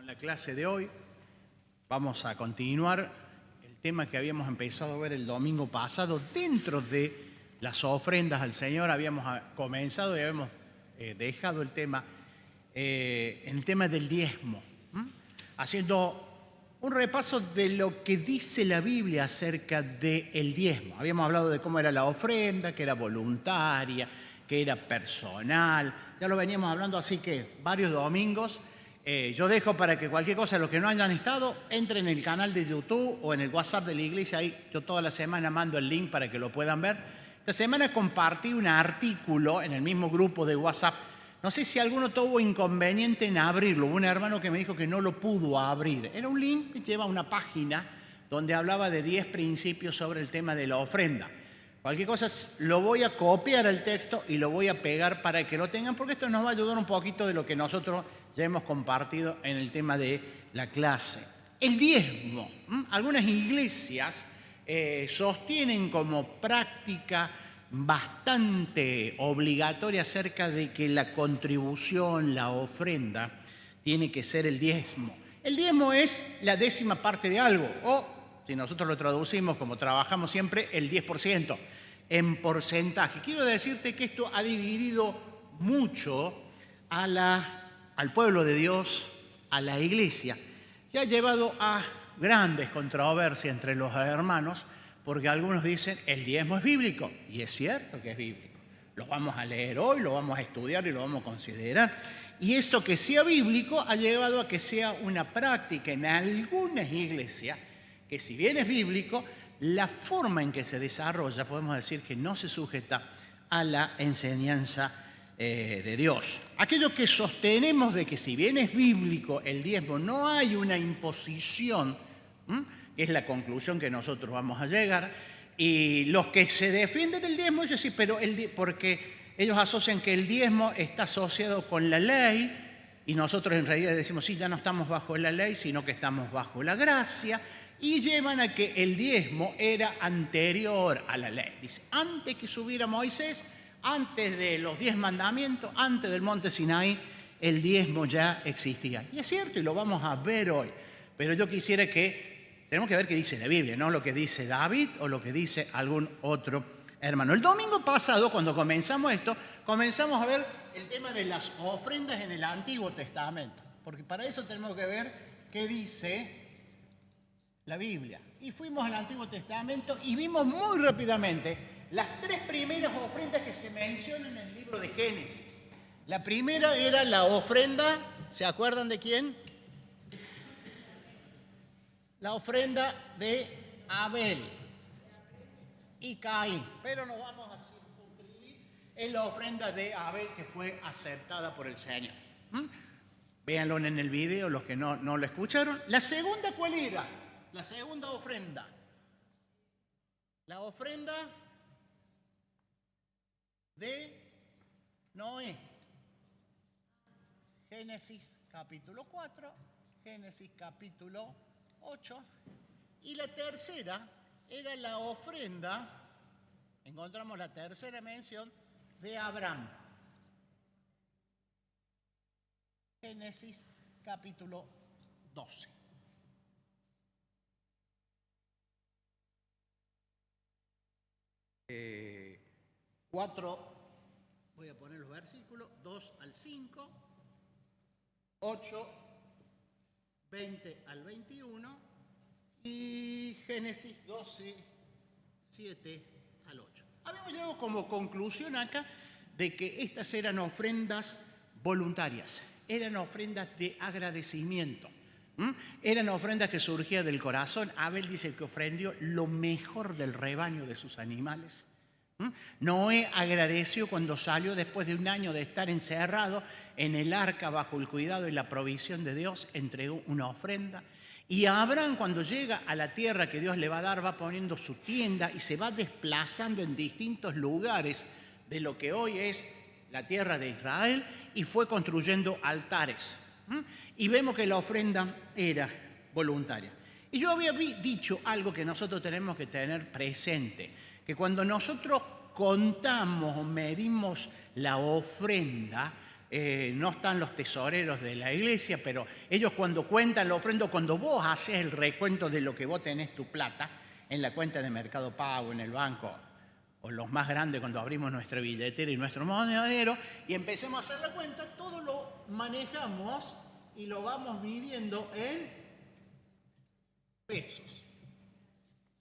con la clase de hoy. Vamos a continuar el tema que habíamos empezado a ver el domingo pasado. Dentro de las ofrendas al Señor habíamos comenzado y habíamos dejado el tema en el tema del diezmo, haciendo un repaso de lo que dice la Biblia acerca del diezmo. Habíamos hablado de cómo era la ofrenda, que era voluntaria, que era personal. Ya lo veníamos hablando, así que varios domingos. Yo dejo para que cualquier cosa, los que no hayan estado, entren en el canal de YouTube o en el WhatsApp de la iglesia. Ahí yo toda la semana mando el link para que lo puedan ver. Esta semana compartí un artículo en el mismo grupo de WhatsApp. No sé si alguno tuvo inconveniente en abrirlo. Hubo un hermano que me dijo que no lo pudo abrir. Era un link que lleva una página donde hablaba de 10 principios sobre el tema de la ofrenda. Cualquier cosa lo voy a copiar el texto y lo voy a pegar para que lo tengan, porque esto nos va a ayudar un poquito de lo que nosotros ya hemos compartido en el tema de la clase. El diezmo. Algunas iglesias sostienen como práctica bastante obligatoria acerca de que la contribución, la ofrenda, tiene que ser el diezmo. El diezmo es la 10ª parte de algo, o si nosotros lo traducimos como trabajamos siempre, el 10% en porcentaje. Quiero decirte que esto ha dividido mucho al pueblo de Dios, a la iglesia, y ha llevado a grandes controversias entre los hermanos, porque algunos dicen el diezmo es bíblico, y es cierto que es bíblico. Lo vamos a leer hoy, lo vamos a estudiar y lo vamos a considerar. Y eso que sea bíblico ha llevado a que sea una práctica en algunas iglesias, que si bien es bíblico, la forma en que se desarrolla, podemos decir que no se sujeta a la enseñanza de Dios. Aquello que sostenemos de que si bien es bíblico el diezmo, no hay una imposición, que es la conclusión que nosotros vamos a llegar, y los que se defienden del diezmo, ellos sí, pero porque ellos asocian que el diezmo está asociado con la ley, y nosotros en realidad decimos, sí, ya no estamos bajo la ley, sino que estamos bajo la gracia, y llevan a que el diezmo era anterior a la ley. Dice, antes que subiera Moisés, antes de los 10 mandamientos, antes del monte Sinaí, el diezmo ya existía. Y es cierto, y lo vamos a ver hoy. Pero yo quisiera tenemos que ver qué dice la Biblia, no lo que dice David o lo que dice algún otro hermano. El domingo pasado, cuando comenzamos esto, comenzamos a ver el tema de las ofrendas en el Antiguo Testamento. Porque para eso tenemos que ver qué dice la Biblia. Y fuimos al Antiguo Testamento y vimos muy rápidamente las 3 primeras ofrendas que se mencionan en el libro de Génesis. La primera era la ofrenda, ¿se acuerdan de quién? La ofrenda de Abel y Caín. Pero nos vamos a circunscribir en la ofrenda de Abel, que fue aceptada por el Señor. Véanlo en el video, los que no lo escucharon. La segunda, ¿cuál era? La segunda ofrenda. La ofrenda de Noé. Génesis capítulo 4, Génesis capítulo 8. Y la tercera era la ofrenda, encontramos la tercera mención, de Abraham. Génesis capítulo 12. Voy a poner los versículos, 2 al 5, 8, 20 al 21 y Génesis 12, 7 al 8. Habíamos llegado como conclusión acá de que estas eran ofrendas voluntarias, eran ofrendas de agradecimiento, eran ofrendas que surgían del corazón. Abel dice que ofrendió lo mejor del rebaño de sus animales. Noé agradeció cuando salió después de un año de estar encerrado en el arca bajo el cuidado y la provisión de Dios, entregó una ofrenda. Y Abraham, cuando llega a la tierra que Dios le va a dar, va poniendo su tienda y se va desplazando en distintos lugares de lo que hoy es la tierra de Israel, y fue construyendo altares. Y vemos que la ofrenda era voluntaria. Y yo había dicho algo que nosotros tenemos que tener presente, que cuando nosotros contamos o medimos la ofrenda, no están los tesoreros de la iglesia, pero ellos cuando cuentan la ofrenda, cuando vos haces el recuento de lo que vos tenés tu plata en la cuenta de Mercado Pago, en el banco, o los más grandes cuando abrimos nuestra billetera y nuestro monedero, y empecemos a hacer la cuenta, todo lo manejamos y lo vamos midiendo en pesos.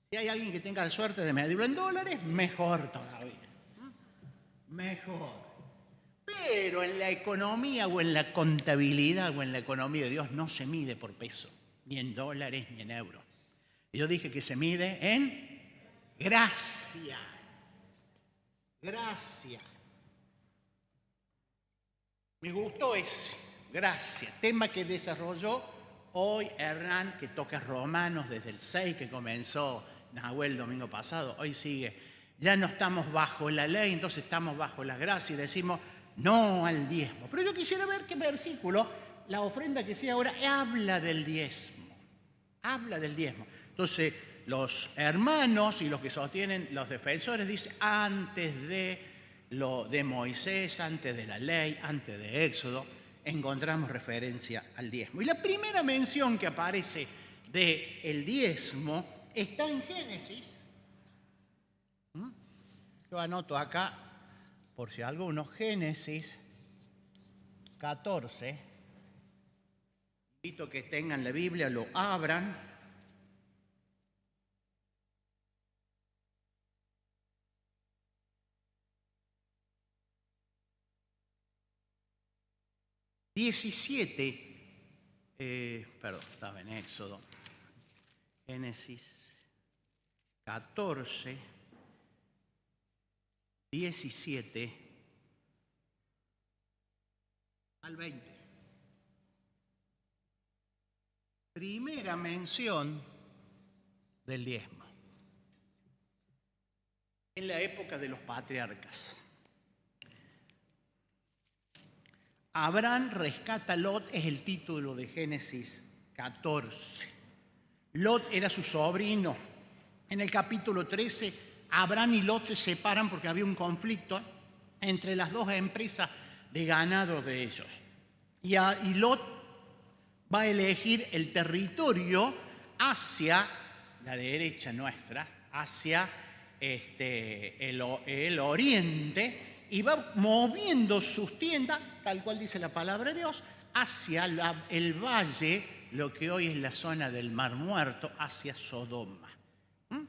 Si hay alguien que tenga la suerte de medirlo en dólares, mejor todavía. Mejor. Pero en la economía o en la contabilidad o en la economía de Dios no se mide por peso, ni en dólares ni en euros. Yo dije que se mide en gracia. Gracia. Me gustó ese, gracia. Tema que desarrolló hoy Hernán, que toca Romanos desde el 6 que comenzó Nahuel el domingo pasado. Hoy sigue. Ya no estamos bajo la ley, entonces estamos bajo la gracia y decimos no al diezmo. Pero yo quisiera ver qué versículo, la ofrenda que sigue ahora, habla del diezmo. Habla del diezmo. Entonces, los hermanos y los que sostienen, los defensores, dicen antes de lo de Moisés, antes de la ley, antes de Éxodo, encontramos referencia al diezmo. Y la primera mención que aparece del diezmo está en Génesis. Yo anoto acá, por si alguno, Génesis 14. Invito que tengan la Biblia, lo abran. Perdón, estaba en Éxodo. Génesis 14, 17 al 20. Primera mención del diezmo. En la época de los patriarcas. Abraham rescata a Lot, es el título de Génesis 14. Lot era su sobrino. En el capítulo 13, Abraham y Lot se separan porque había un conflicto entre las dos empresas de ganado de ellos. Y Lot va a elegir el territorio hacia la derecha nuestra, hacia el oriente, y va moviendo sus tiendas, tal cual dice la palabra de Dios, hacia el valle, lo que hoy es la zona del Mar Muerto, hacia Sodoma.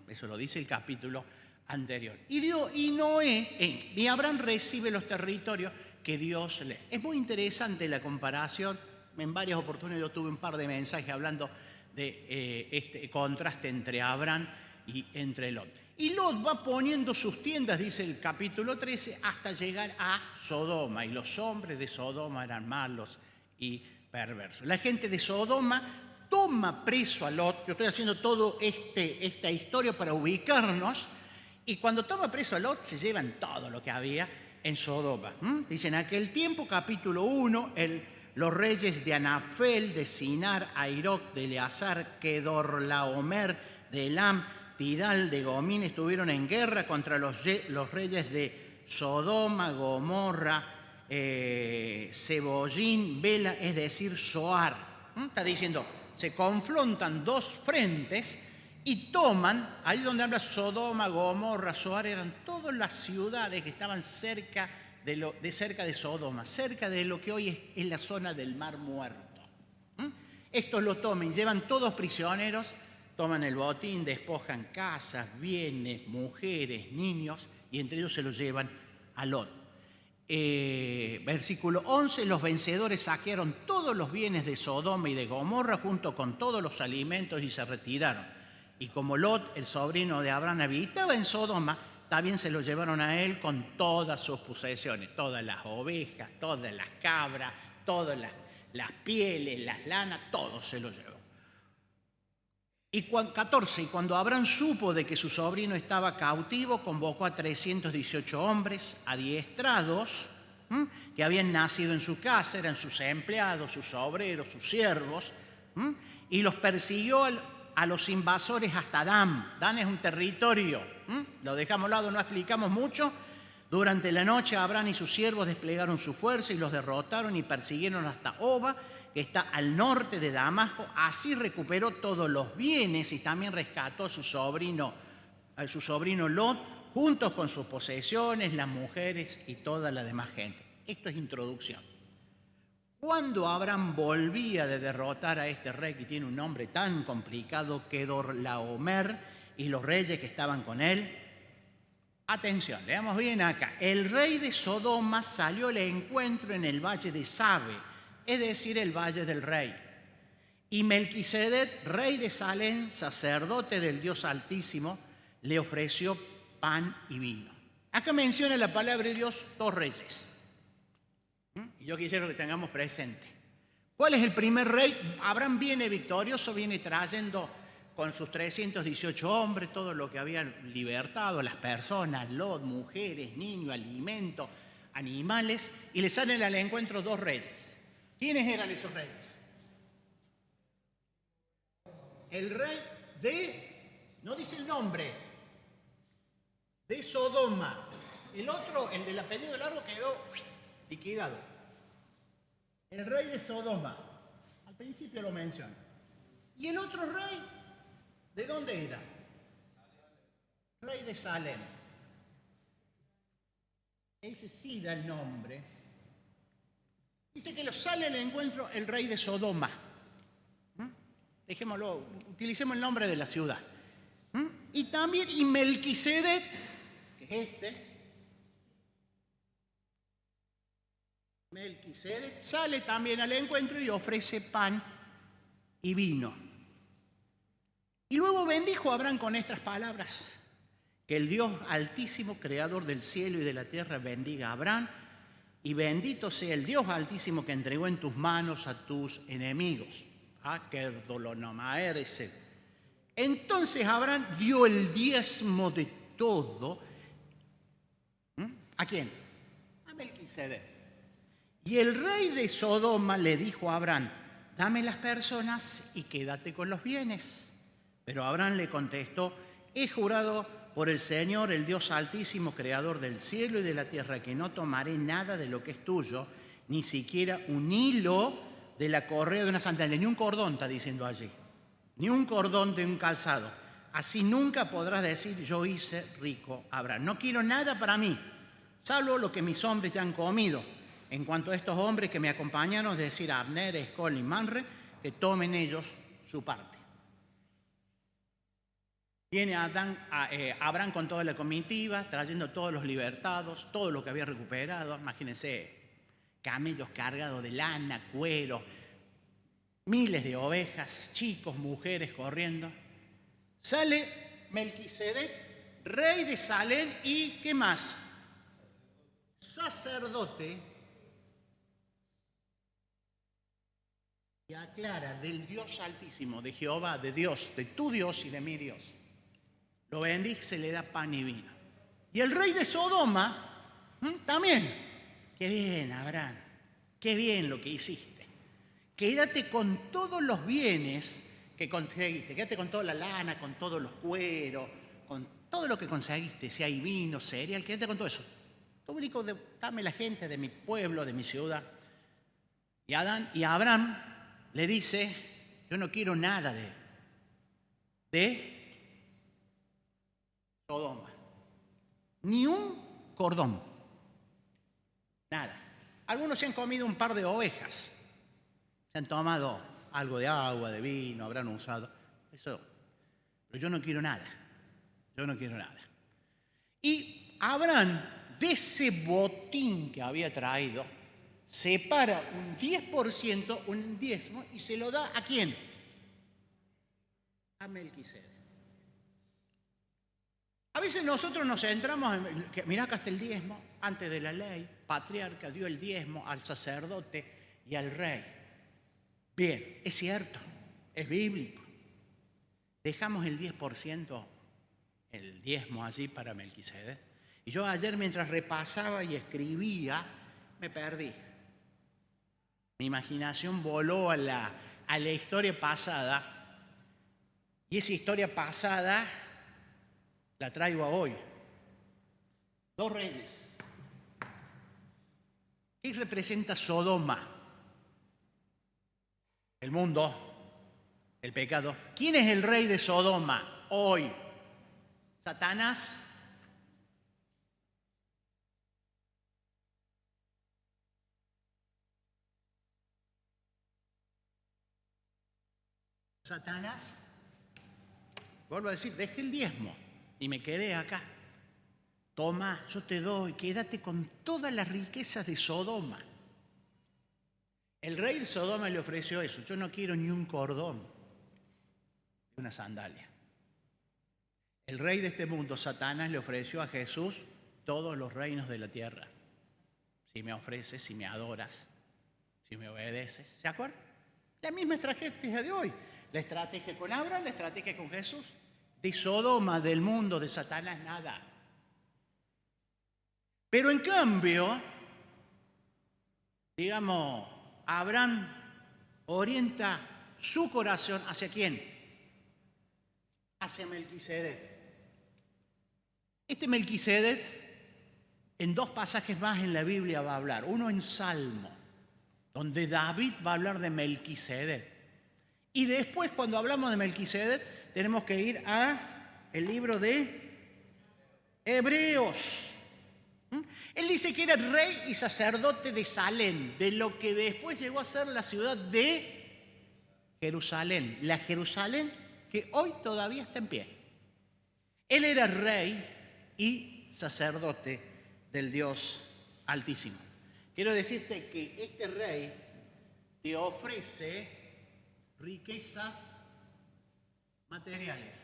Eso lo dice el capítulo anterior. Y Abraham recibe los territorios que Dios le... Es muy interesante la comparación. En varias oportunidades yo tuve un par de mensajes hablando de este contraste entre Abraham y entre Lot. Y Lot va poniendo sus tiendas, dice el capítulo 13, hasta llegar a Sodoma. Y los hombres de Sodoma eran malos y perversos. La gente de Sodoma toma preso a Lot. Yo estoy haciendo toda esta historia para ubicarnos. Y cuando toma preso a Lot, se llevan todo lo que había en Sodoma. Dice, en aquel tiempo, capítulo 1, los reyes de Anafel, de Sinar, Airok, de Eleazar, Kedorlaomer, de Elam, Tidal, de Gomín, estuvieron en guerra contra los reyes de Sodoma, Gomorra, Sebollín, Bela, es decir, Zoar. Está diciendo, se confrontan dos frentes y toman, ahí donde habla Sodoma, Gomorra, Zoar, eran todas las ciudades que estaban cerca de Sodoma, cerca de lo que hoy es la zona del Mar Muerto. Estos lo toman y llevan todos prisioneros, toman el botín, despojan casas, bienes, mujeres, niños, y entre ellos se los llevan a Lot. Versículo 11, los vencedores saquearon todos los bienes de Sodoma y de Gomorra junto con todos los alimentos y se retiraron. Y como Lot, el sobrino de Abraham, habitaba en Sodoma, también se lo llevaron a él con todas sus posesiones, todas las ovejas, todas las cabras, todas las pieles, las lanas, todo se lo llevó. Y 14, y cuando Abraham supo de que su sobrino estaba cautivo, convocó a 318 hombres adiestrados que habían nacido en su casa, eran sus empleados, sus obreros, sus siervos, y los persiguió a los invasores hasta Dan. Dan es un territorio, lo dejamos a un lado, no explicamos mucho, Durante la noche Abraham y sus siervos desplegaron su fuerza y los derrotaron y persiguieron hasta Oba, que está al norte de Damasco. Así recuperó todos los bienes y también rescató a su sobrino Lot, juntos con sus posesiones, las mujeres y toda la demás gente. Esto es introducción. Cuando Abraham volvía de derrotar a este rey que tiene un nombre tan complicado, Kedorlaomer, y los reyes que estaban con él, atención, leamos bien acá. El rey de Sodoma salió al encuentro en el valle de Sabe, es decir, el valle del rey. Y Melquisedec, rey de Salem, sacerdote del Dios Altísimo, le ofreció pan y vino. Acá menciona la palabra de Dios dos reyes. Y yo quisiera que tengamos presente. ¿Cuál es el primer rey? Abraham viene victorioso, viene trayendo con sus 318 hombres todo lo que habían libertado, las personas, Lot, mujeres, niños, alimentos, animales, y le salen al encuentro dos reyes. ¿Quiénes eran esos reyes? El rey no dice el nombre, de Sodoma. El otro, el del apellido largo, quedó liquidado. El rey de Sodoma, al principio lo menciona. ¿Y el otro rey? ¿De dónde era? Rey de Salem. Ese sí da el nombre. Dice que lo sale al encuentro el rey de Sodoma. Dejémoslo, utilicemos el nombre de la ciudad. Y también, y Melquisedec, que es este. Melquisedec sale también al encuentro y ofrece pan y vino. Y luego bendijo a Abraham con estas palabras: que el Dios Altísimo, creador del cielo y de la tierra, bendiga a Abraham, y bendito sea el Dios Altísimo que entregó en tus manos a tus enemigos. Entonces Abraham dio el diezmo de todo. ¿A quién? A Melquisedec. Y el rey de Sodoma le dijo a Abraham: dame las personas y quédate con los bienes. Pero Abraham le contestó: he jurado por el Señor, el Dios Altísimo, creador del cielo y de la tierra, que no tomaré nada de lo que es tuyo, ni siquiera un hilo de la correa de una sandalia, ni un cordón, está diciendo allí, ni un cordón de un calzado. Así nunca podrás decir: yo hice rico a Abraham. No quiero nada para mí, salvo lo que mis hombres ya han comido. En cuanto a estos hombres que me acompañaron, es decir, a Abner, Escol y Manre, que tomen ellos su parte. Viene Abraham con toda la comitiva, trayendo todos los libertados, todo lo que había recuperado. Imagínense, camellos cargados de lana, cuero, miles de ovejas, chicos, mujeres corriendo. Sale Melquisedec, rey de Salem, y ¿qué más? Sacerdote. Y aclara: del Dios Altísimo, de Jehová, de Dios, de tu Dios y de mi Dios. Lo bendice, se le da pan y vino. Y el rey de Sodoma también. Qué bien, Abraham, qué bien lo que hiciste. Quédate con todos los bienes que conseguiste. Quédate con toda la lana, con todos los cueros, con todo lo que conseguiste. Si hay vino, cereal, quédate con todo eso. Tú único, dame la gente de mi pueblo, de mi ciudad. Y Abraham le dice: yo no quiero nada de Sodoma, ni un cordón, nada. Algunos se han comido un par de ovejas, se han tomado algo de agua, de vino, habrán usado eso, pero yo no quiero nada, yo no quiero nada. Y Abraham, de ese botín que había traído, separa un 10%, un diezmo, y se lo da ¿a quién? A Melquisedec. A veces nosotros nos centramos en, mirá, acá está el diezmo, antes de la ley, patriarca dio el diezmo al sacerdote y al rey. Bien, es cierto, es bíblico. Dejamos el 10%, el diezmo allí para Melquisedec. Y yo ayer, mientras repasaba y escribía, me perdí. Mi imaginación voló a la historia pasada, y esa historia pasada la traigo a hoy. Dos reyes. ¿Qué representa Sodoma? El mundo, el pecado. ¿Quién es el rey de Sodoma hoy? ¿Satanás? ¿Satanás? Vuelvo a decir, dejé el diezmo y me quedé acá. Toma, yo te doy, quédate con todas las riquezas de Sodoma. El rey de Sodoma le ofreció eso. Yo no quiero ni un cordón, ni una sandalia. El rey de este mundo, Satanás, le ofreció a Jesús todos los reinos de la tierra. Si me ofreces, si me adoras, si me obedeces. ¿Se acuerdan? La misma estrategia de hoy. La estrategia con Abraham, la estrategia con Jesús. De Sodoma, del mundo, de Satanás, nada. Pero en cambio, digamos, Abraham orienta su corazón ¿hacia quién? Hacia Melquisedec. Este Melquisedec, en dos pasajes más en la Biblia va a hablar. Uno en Salmo, donde David va a hablar de Melquisedec. Y después, cuando hablamos de Melquisedec, tenemos que ir al libro de Hebreos. Él dice que era rey y sacerdote de Salem, de lo que después llegó a ser la ciudad de Jerusalén. La Jerusalén que hoy todavía está en pie. Él era rey y sacerdote del Dios Altísimo. Quiero decirte que este rey te ofrece riquezas materiales.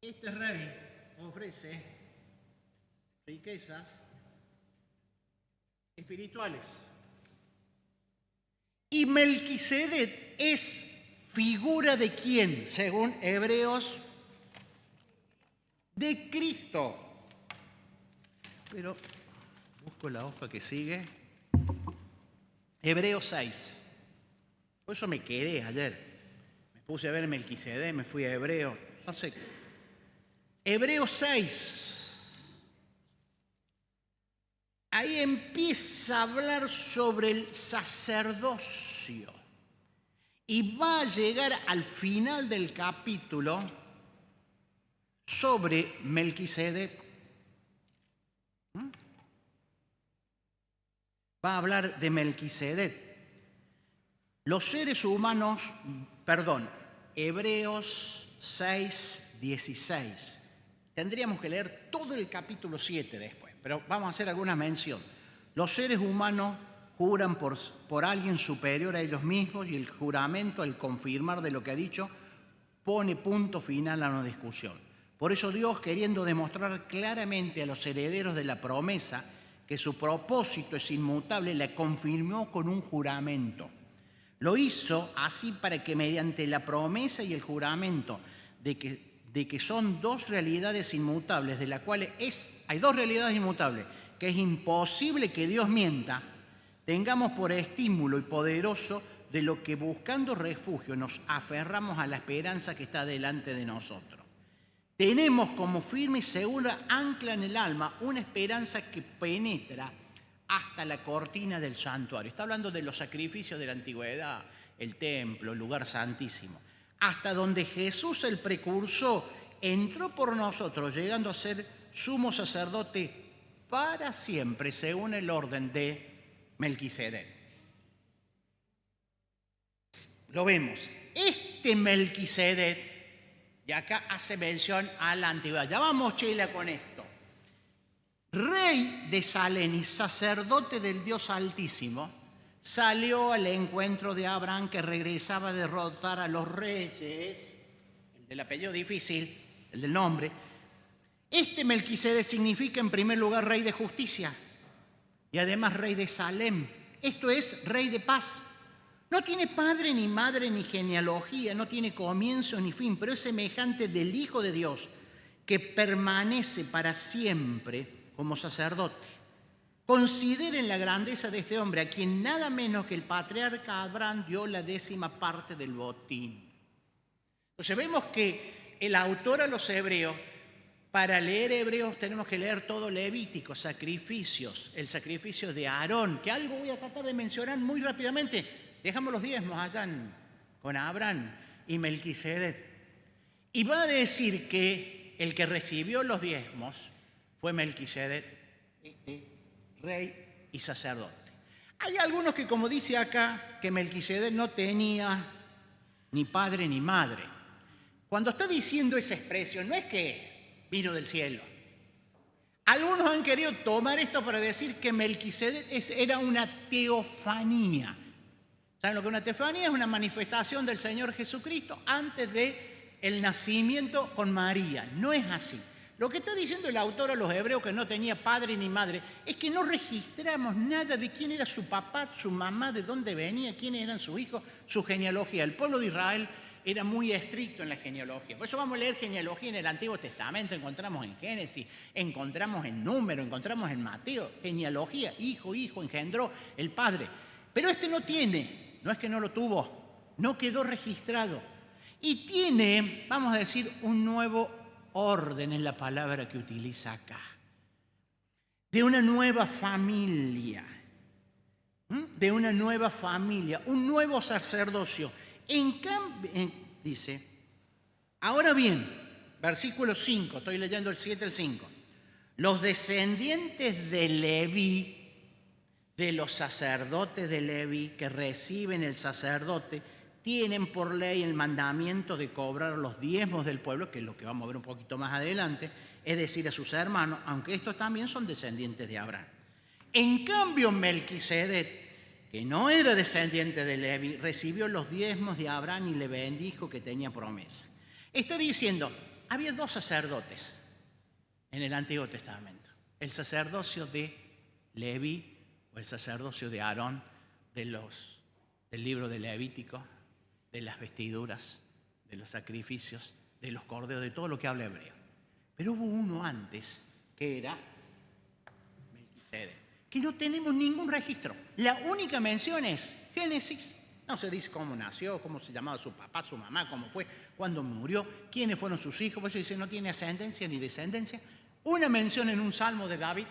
Este rey ofrece riquezas espirituales. Y Melquisedec es figura de quién, según Hebreos, de Cristo. Pero busco la hoja que sigue. Hebreos 6. Por eso me quedé ayer. Me puse a ver Melquisedec, me fui a Hebreo. No sé. Hebreos 6. Ahí empieza a hablar sobre el sacerdocio. Y va a llegar al final del capítulo sobre Melquisedec. Va a hablar de Melquisedec. Los seres humanos, Hebreos 6, 16. Tendríamos que leer todo el capítulo 7 después, pero vamos a hacer alguna mención. Los seres humanos juran por alguien superior a ellos mismos y el juramento, al confirmar de lo que ha dicho, pone punto final a una discusión. Por eso Dios, queriendo demostrar claramente a los herederos de la promesa que su propósito es inmutable, la confirmó con un juramento. Lo hizo así para que mediante la promesa y el juramento de que son dos realidades inmutables, de las cuales hay dos realidades inmutables, que es imposible que Dios mienta, tengamos por estímulo y poderoso de lo que buscando refugio nos aferramos a la esperanza que está delante de nosotros. Tenemos como firme y segura ancla en el alma una esperanza que penetra hasta la cortina del santuario. Está hablando de los sacrificios de la antigüedad, el templo, el lugar santísimo. Hasta donde Jesús, el precursor, entró por nosotros, llegando a ser sumo sacerdote para siempre, según el orden de Melquisedec. Lo vemos. Este Melquisedec, y acá hace mención a la antigüedad. Ya vamos, Sheila, con esto. Rey de Salem y sacerdote del Dios Altísimo, salió al encuentro de Abraham, que regresaba a derrotar a los reyes, el del apellido difícil, el del nombre. Este Melquisedec significa en primer lugar rey de justicia y además rey de Salem. Esto es rey de paz. No tiene padre ni madre ni genealogía, no tiene comienzo ni fin, pero es semejante del Hijo de Dios que permanece para siempre como sacerdote. Consideren la grandeza de este hombre, a quien nada menos que el patriarca Abraham dio la 10ª parte del botín. Entonces vemos que el autor a los hebreos Para leer Hebreos tenemos que leer todo Levítico, sacrificios, el sacrificio de Aarón, que algo voy a tratar de mencionar muy rápidamente. Dejamos los diezmos allá con Abraham y Melquisedec. Y va a decir que el que recibió los diezmos fue Melquisedec, rey y sacerdote. Hay algunos que, como dice acá, que Melquisedec no tenía ni padre ni madre. Cuando está diciendo esa expresión, no es que vino del cielo. Algunos han querido tomar esto para decir que Melquisedec era una teofanía. ¿Saben lo que es una teofanía? Es una manifestación del Señor Jesucristo antes del nacimiento con María. No es así. Lo que está diciendo el autor a los hebreos, que no tenía padre ni madre, es que no registramos nada de quién era su papá, su mamá, de dónde venía, quiénes eran sus hijos, su genealogía. El pueblo de Israel era muy estricto en la genealogía. Por eso vamos a leer genealogía en el Antiguo Testamento. Encontramos en Génesis, encontramos en Número, encontramos en Mateo. Genealogía, hijo, engendró el padre. Pero este no tiene, no es que no lo tuvo, no quedó registrado. Y tiene, vamos a decir, un nuevo orden en la palabra que utiliza acá. De una nueva familia. De una nueva familia, un nuevo sacerdocio. En cambio, dice, ahora bien, versículo 5, estoy leyendo el 7 al 5. Los descendientes de Leví, de los sacerdotes de Leví que reciben el sacerdote, tienen por ley el mandamiento de cobrar los diezmos del pueblo, que es lo que vamos a ver un poquito más adelante, es decir, a sus hermanos, aunque estos también son descendientes de Abraham. En cambio, Melquisedec, que no era descendiente de Leví, recibió los diezmos de Abraham y le bendijo, que tenía promesa. Está diciendo, había dos sacerdotes en el Antiguo Testamento. El sacerdocio de Leví o el sacerdocio de Aarón, del libro de Levítico, de las vestiduras, de los sacrificios, de los corderos, de todo lo que habla hebreo. Pero hubo uno antes que era Melquisedec, que no tenemos ningún registro. La única mención es Génesis. No se dice cómo nació, cómo se llamaba su papá, su mamá, cómo fue, cuándo murió, quiénes fueron sus hijos. Por eso dice, no tiene ascendencia ni descendencia. Una mención en un salmo de David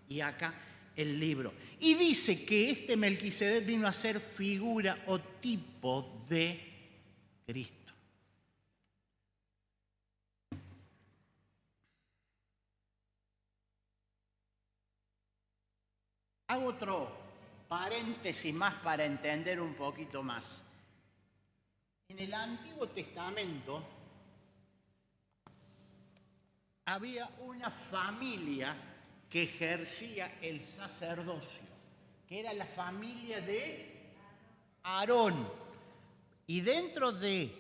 y acá el libro. Y dice que este Melquisedec vino a ser figura o tipo de Cristo. Hago otro paréntesis más para entender un poquito más. En el Antiguo Testamento había una familia que ejercía el sacerdocio, que era la familia de Aarón. Y dentro de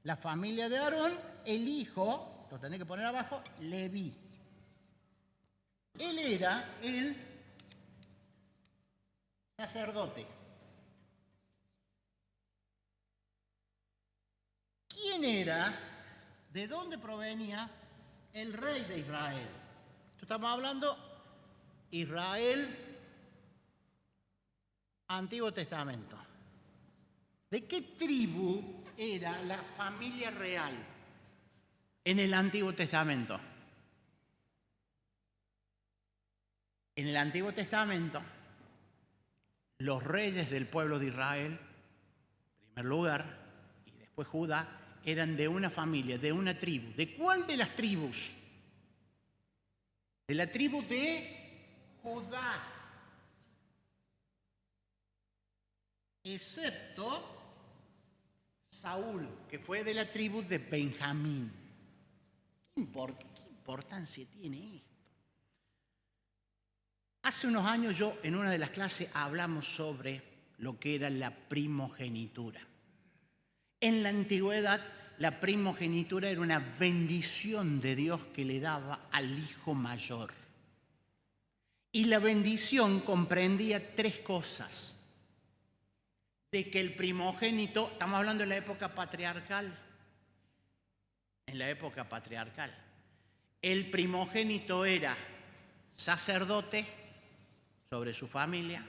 la familia de Aarón, el hijo, lo tenés que poner abajo, Leví. Él era el sacerdote. ¿Quién era? ¿De dónde provenía el rey de Israel? Estamos hablando Israel, Antiguo Testamento. ¿De qué tribu era la familia real en el Antiguo Testamento? En el Antiguo Testamento, los reyes del pueblo de Israel, en primer lugar, y después Judá, eran de una familia, de una tribu. ¿De cuál de las tribus? De la tribu de Judá. Excepto Saúl, que fue de la tribu de Benjamín. ¿Qué importancia tiene esto? Hace unos años yo en una de las clases hablamos sobre lo que era la primogenitura. En la antigüedad la primogenitura era una bendición de Dios que le daba al hijo mayor. Y la bendición comprendía tres cosas. De que el primogénito, estamos hablando de la época patriarcal, en la época patriarcal, el primogénito era sacerdote sobre su familia,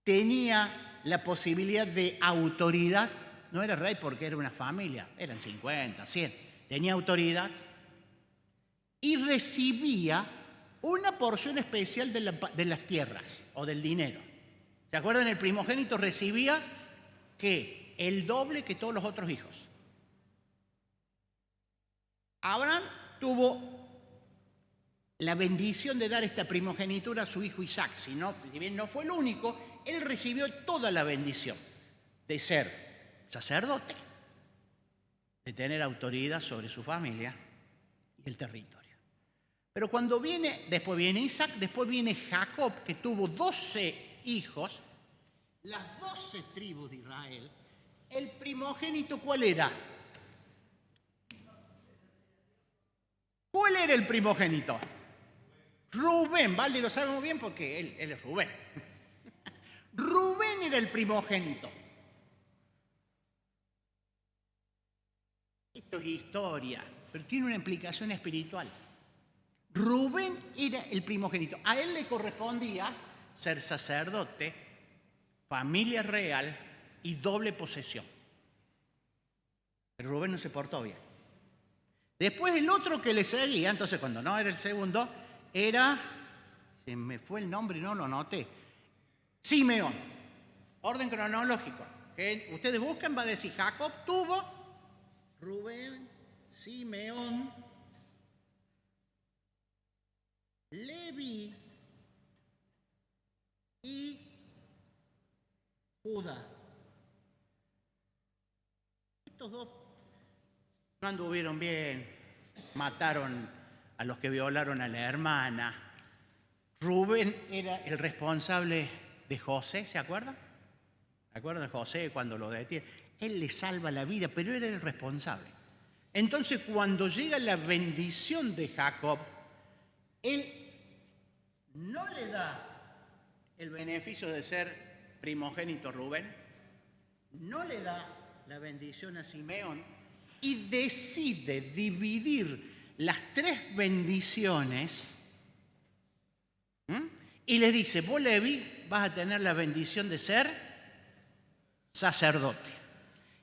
tenía la posibilidad de autoridad, no era rey porque era una familia, eran 50, 100, tenía autoridad y recibía una porción especial de las tierras o del dinero. ¿Se acuerdan? El primogénito recibía ¿qué? El doble que todos los otros hijos. Abraham tuvo la bendición de dar esta primogenitura a su hijo Isaac. Si bien no fue el único, él recibió toda la bendición de ser sacerdote, de tener autoridad sobre su familia y el territorio. Pero después viene Isaac, después viene Jacob, que tuvo 12 hijos, las 12 tribus de Israel. El primogénito, ¿cuál era? ¿Cuál era el primogénito? Rubén, ¿vale? Lo sabemos bien porque él es Rubén. Rubén era el primogénito. Esto es historia, pero tiene una implicación espiritual. Rubén era el primogénito. A él le correspondía ser sacerdote, familia real y doble posesión. Pero Rubén no se portó bien. Después el otro que le seguía, entonces cuando no era el segundo, era, se me fue el nombre y no lo noté, Simeón. Orden cronológico. Que ustedes buscan, va a decir Jacob tuvo, Rubén, Simeón, Leví y Judá. Estos dos no anduvieron bien, mataron a los que violaron a la hermana. Rubén era el responsable de José, ¿se acuerdan? ¿Se acuerdan de José cuando lo detiene? Él le salva la vida, pero era el responsable. Entonces, cuando llega la bendición de Jacob, él no le da el beneficio de ser primogénito Rubén, no le da la bendición a Simeón y decide dividir las 3 bendiciones y le dice, vos Leví vas a tener la bendición de ser sacerdote.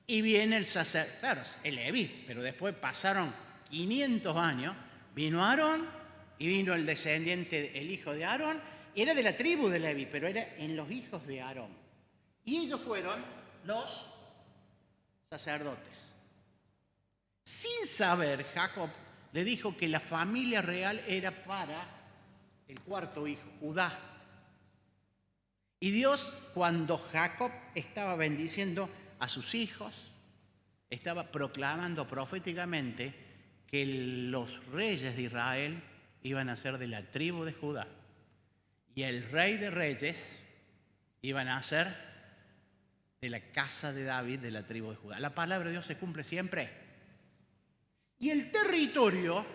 Y viene el sacerdote, claro, el Leví, pero después pasaron 500 años, vino Aarón y vino el descendiente, el hijo de Aarón, era de la tribu de Leví, pero era en los hijos de Aarón. Y ellos fueron los sacerdotes. Sin saber, Jacob le dijo que la familia real era para el cuarto hijo, Judá. Y Dios, cuando Jacob estaba bendiciendo a sus hijos, estaba proclamando proféticamente que los reyes de Israel iban a ser de la tribu de Judá. Y el rey de reyes iban a ser de la casa de David, de la tribu de Judá. La palabra de Dios se cumple siempre. Y el territorio,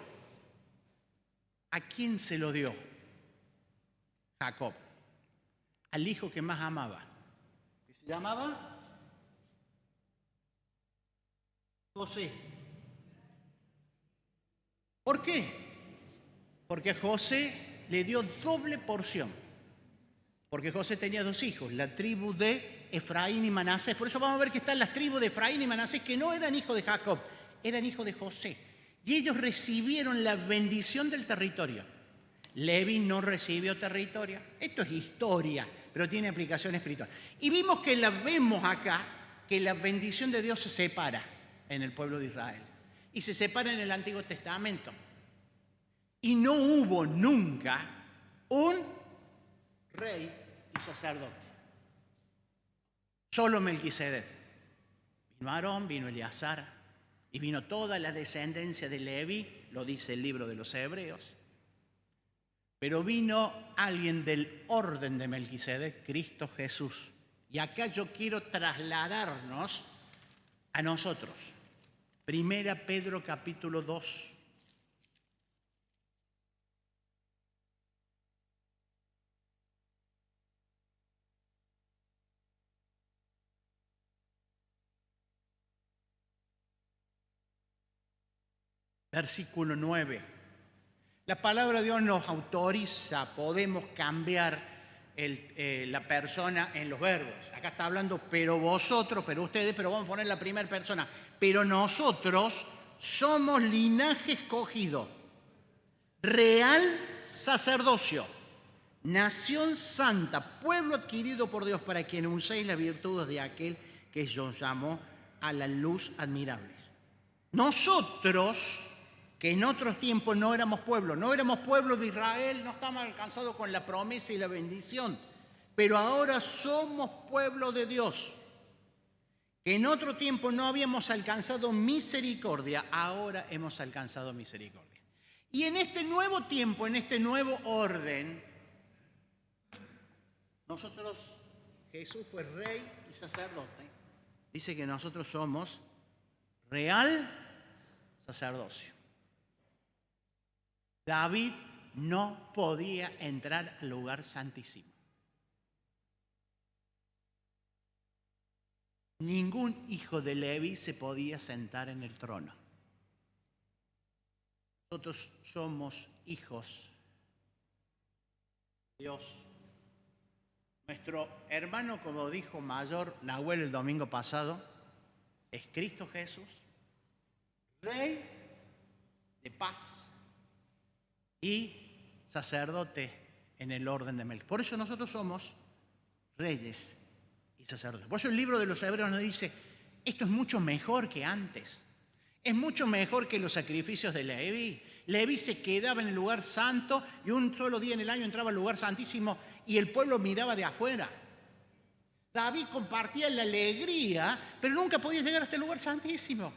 ¿a quién se lo dio? Jacob. Al hijo que más amaba. ¿Qué se llamaba? José. ¿Por qué? Porque José le dio doble porción. Porque José tenía 2 hijos, la tribu de Efraín y Manasés. Por eso vamos a ver que están las tribus de Efraín y Manasés que no eran hijos de Jacob, eran hijos de José. Y ellos recibieron la bendición del territorio. Leví no recibió territorio. Esto es historia, pero tiene aplicación espiritual. Y vemos acá, que la bendición de Dios se separa en el pueblo de Israel. Y se separa en el Antiguo Testamento. Y no hubo nunca un rey y sacerdote. Solo Melquisedec. Vino Aarón, vino Eleazar y vino toda la descendencia de Leví, lo dice el libro de los Hebreos. Pero vino alguien del orden de Melquisedec, Cristo Jesús. Y acá yo quiero trasladarnos a nosotros. Primera Pedro capítulo 2. Versículo 9. La palabra de Dios nos autoriza, podemos cambiar la persona en los verbos. Acá está hablando, pero vosotros, pero ustedes, pero vamos a poner la primera persona. Pero nosotros somos linaje escogido, real sacerdocio, nación santa, pueblo adquirido por Dios para que anunciéis las virtudes de aquel que os llamó a la luz admirable. Nosotros, que en otros tiempos no éramos pueblo de Israel, no estábamos alcanzados con la promesa y la bendición, pero ahora somos pueblo de Dios. Que en otro tiempo no habíamos alcanzado misericordia, ahora hemos alcanzado misericordia. Y en este nuevo tiempo, en este nuevo orden, nosotros, Jesús fue rey y sacerdote, dice que nosotros somos real sacerdocio. David no podía entrar al lugar santísimo. Ningún hijo de Leví se podía sentar en el trono. Nosotros somos hijos de Dios. Nuestro hermano, como dijo mayor Nahuel el domingo pasado, es Cristo Jesús, Rey de paz y sacerdote en el orden de Melquisedec. Por eso nosotros somos reyes y sacerdotes. Por eso el libro de los Hebreos nos dice, esto es mucho mejor que antes. Es mucho mejor que los sacrificios de Leví. Leví se quedaba en el lugar santo y un solo día en el año entraba al lugar santísimo y el pueblo miraba de afuera. David compartía la alegría, pero nunca podía llegar a este lugar santísimo.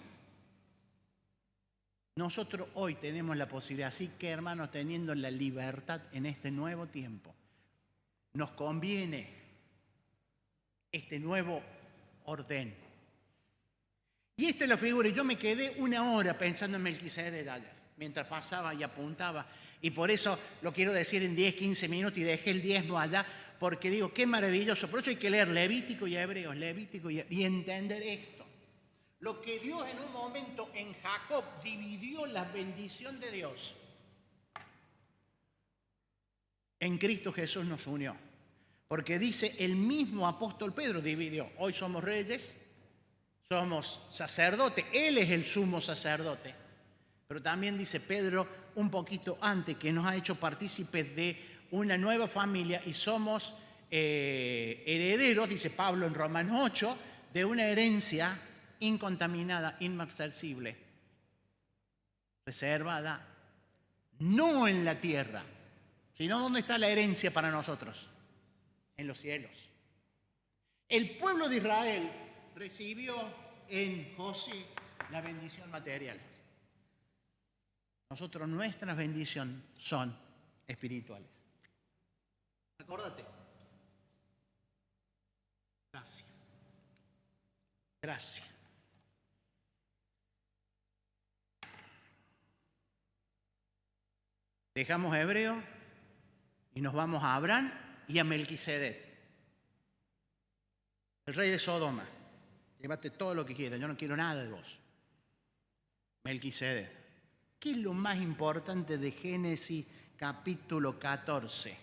Nosotros hoy tenemos la posibilidad, así que hermanos, teniendo la libertad en este nuevo tiempo, nos conviene este nuevo orden. Y esta es la figura, y yo me quedé una hora pensando en Melquisedec ayer, mientras pasaba y apuntaba, y por eso lo quiero decir en 10, 15 minutos y dejé el diezmo allá, porque digo, qué maravilloso. Por eso hay que leer Levítico y Hebreos, y entender esto. Lo que Dios en un momento en Jacob dividió la bendición de Dios, en Cristo Jesús nos unió. Porque dice, el mismo apóstol Pedro dividió. Hoy somos reyes, somos sacerdotes, Él es el sumo sacerdote. Pero también dice Pedro un poquito antes que nos ha hecho partícipes de una nueva familia y somos herederos, dice Pablo en Romanos 8, de una herencia incontaminada, inmarcesible, reservada, no en la tierra, sino ¿dónde está la herencia para nosotros? En los cielos. El pueblo de Israel recibió en José la bendición material. Nosotros, nuestras bendiciones son espirituales. Acuérdate. Gracias. Gracias. Dejamos a Hebreo y nos vamos a Abraham y a Melquisedec, el rey de Sodoma. Llévate todo lo que quieras, yo no quiero nada de vos. Melquisedec. ¿Qué es lo más importante de Génesis capítulo 14?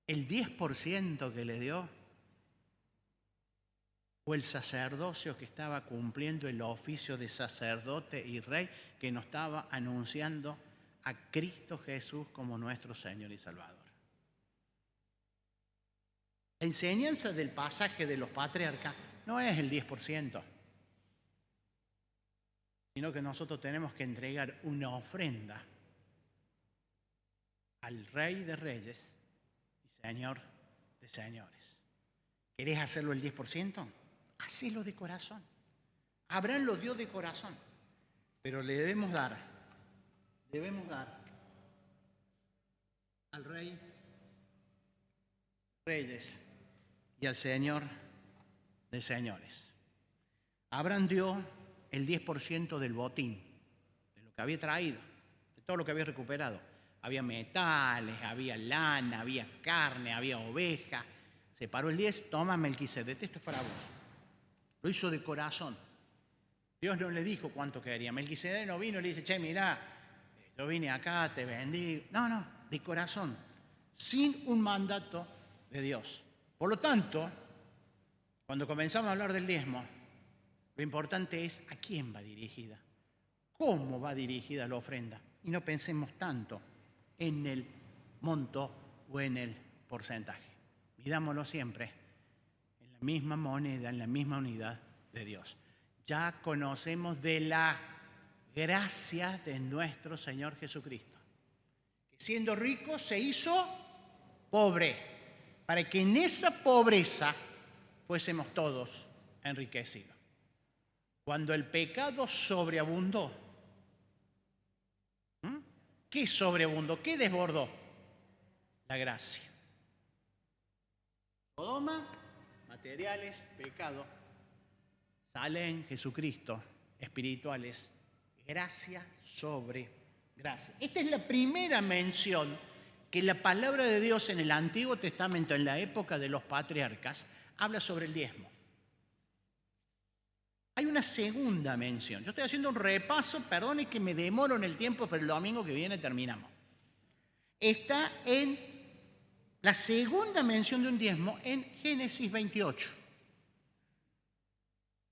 El 10% que le dio fue el sacerdocio que estaba cumpliendo el oficio de sacerdote y rey, que nos estaba anunciando a Cristo Jesús como nuestro Señor y Salvador. La enseñanza del pasaje de los patriarcas no es el 10%, sino que nosotros tenemos que entregar una ofrenda al Rey de Reyes y Señor de Señores. ¿Querés hacerlo el 10%? Hacelo de corazón. Abraham lo dio de corazón, pero le debemos dar al Rey Reyes y al Señor de Señores. Abraham dio el 10% del botín, de lo que había traído, de todo lo que había recuperado. Había metales, había lana, había carne, había oveja. Separó el 10, toma Melquisedec, esto es para vos. Lo hizo de corazón. Dios no le dijo cuánto quería. Melquisedec no vino y le dice, che, mirá, yo vine acá, te vendí. No, de corazón, sin un mandato de Dios. Por lo tanto, cuando comenzamos a hablar del diezmo, lo importante es a quién va dirigida, cómo va dirigida la ofrenda. y no pensemos tanto en el monto o en el porcentaje. Midámoslo siempre en la misma moneda, en la misma unidad de Dios. Ya conocemos de la gracia de nuestro Señor Jesucristo, que siendo rico se hizo pobre, para que en esa pobreza fuésemos todos enriquecidos. Cuando el pecado sobreabundó, ¿qué sobreabundó? ¿Qué desbordó? La gracia. Sodoma, materiales, pecado. Sale en Jesucristo, espirituales, gracia sobre gracia. Esta es la primera mención que la palabra de Dios en el Antiguo Testamento, en la época de los patriarcas, habla sobre el diezmo. Hay una segunda mención. Yo estoy haciendo un repaso, perdone que me demoro en el tiempo, pero el domingo que viene terminamos. Está en la segunda mención de un diezmo en Génesis 28.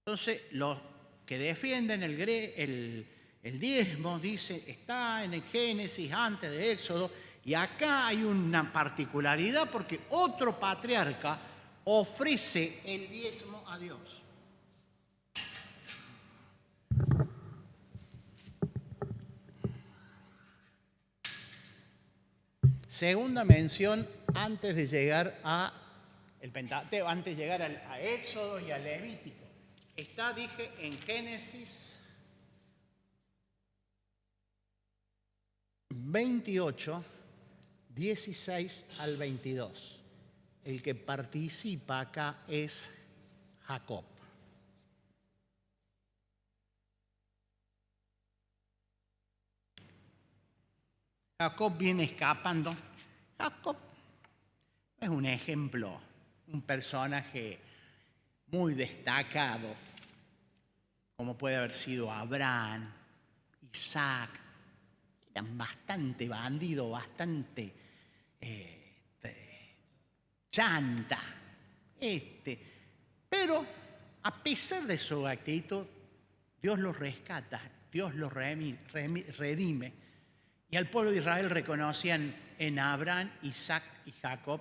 Entonces, los que defienden el diezmo, dice, está en el Génesis antes de Éxodo, y acá hay una particularidad porque otro patriarca ofrece el diezmo a Dios. Segunda mención antes de llegar a el Pentateuco, antes de llegar a Éxodo y a Levítico. Está, dije, en Génesis 28, 16 al 22. El que participa acá es Jacob. Jacob viene escapando. Jacob es un ejemplo, un personaje muy destacado, como puede haber sido Abraham, Isaac. Eran bastante bandidos, bastante chanta. Pero a pesar de su actitud, Dios los rescata, Dios los redime. Y al pueblo de Israel reconocían en Abraham, Isaac y Jacob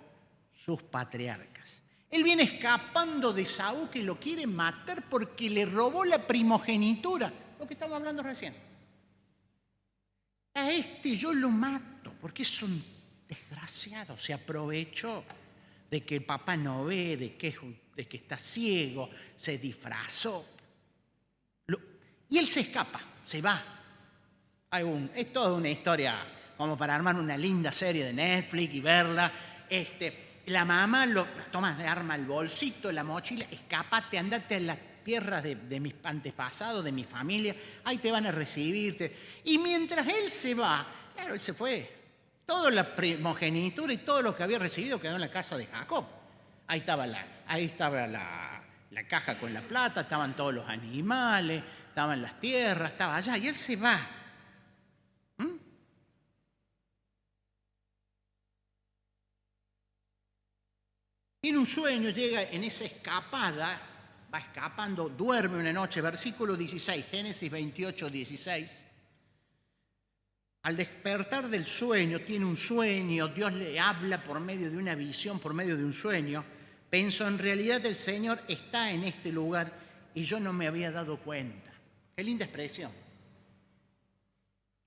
sus patriarcas. Él viene escapando de Saúl, que lo quiere matar porque le robó la primogenitura, lo que estamos hablando recién. A yo lo mato porque es un desgraciado, se aprovechó de que el papá no ve, de que está ciego, se disfrazó. Y él se escapa, se va. Es toda una historia como para armar una linda serie de Netflix y verla. La mamá arma el bolsito, la mochila, escápate, andate a las tierras de mis antepasados, de mi familia, ahí te van a recibirte. Y mientras él se va, claro, él se fue. Toda la primogenitura y todo lo que había recibido quedó en la casa de Jacob. Ahí estaba la caja con la plata, estaban todos los animales, estaban las tierras, estaba allá, y él se va. Tiene un sueño, llega en esa escapada, va escapando, duerme una noche, versículo 16, Génesis 28, 16. Al despertar del sueño, tiene un sueño, Dios le habla por medio de una visión, por medio de un sueño. Pensó, en realidad el Señor está en este lugar y yo no me había dado cuenta. Qué linda expresión.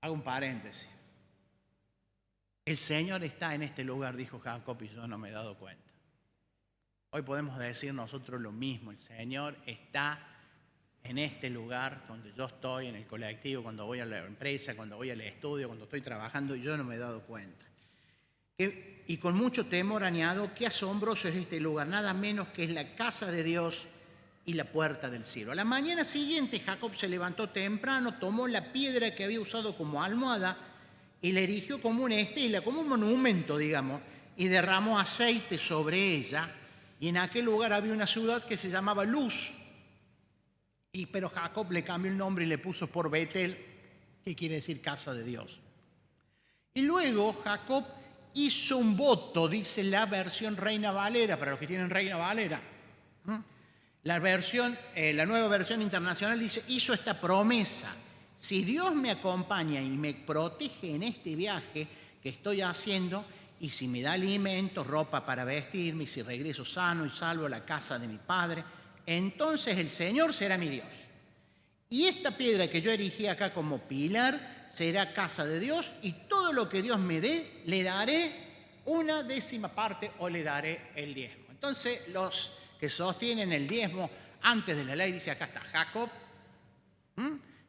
Hago un paréntesis. El Señor está en este lugar, dijo Jacob, y yo no me he dado cuenta. Hoy podemos decir nosotros lo mismo. El Señor está en este lugar donde yo estoy, en el colectivo, cuando voy a la empresa, cuando voy al estudio, cuando estoy trabajando, y yo no me he dado cuenta. Y con mucho temor añado, qué asombroso es este lugar, nada menos que es la casa de Dios y la puerta del cielo. A la mañana siguiente Jacob se levantó temprano, tomó la piedra que había usado como almohada y la erigió como una estela, como un monumento, digamos, y derramó aceite sobre ella. Y en aquel lugar había una ciudad que se llamaba Luz. Pero Jacob le cambió el nombre y le puso por Betel, que quiere decir casa de Dios. Y luego Jacob hizo un voto, dice la versión Reina Valera, para los que tienen Reina Valera. La nueva versión internacional dice, hizo esta promesa. si Dios me acompaña y me protege en este viaje que estoy haciendo, y si me da alimento, ropa para vestirme, y si regreso sano y salvo a la casa de mi Padre, entonces el Señor será mi Dios. Y esta piedra que yo erigí acá como pilar será casa de Dios, y todo lo que Dios me dé, le daré una décima parte o le daré el diezmo. Entonces, los que sostienen el diezmo antes de la ley, dice acá está Jacob,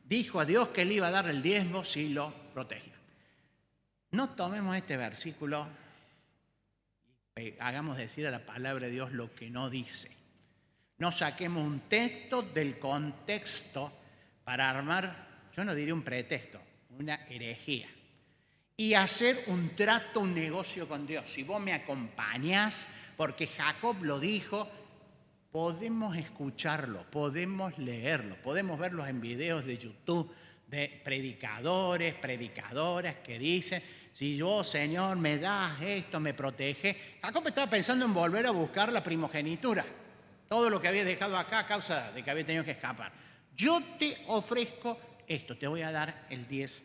dijo a Dios que le iba a dar el diezmo si lo protegía. No tomemos este versículo y hagamos decir a la palabra de Dios lo que no dice. No saquemos un texto del contexto para armar, yo no diría un pretexto, una herejía. Y hacer un trato, un negocio con Dios. Si vos me acompañás, porque Jacob lo dijo, podemos escucharlo, podemos leerlo, podemos verlos en videos de YouTube de predicadores, predicadoras que dicen, si yo, Señor, me das esto, me protege. Jacob estaba pensando en volver a buscar la primogenitura, todo lo que había dejado acá a causa de que había tenido que escapar. Yo te ofrezco esto, te voy a dar el 10%.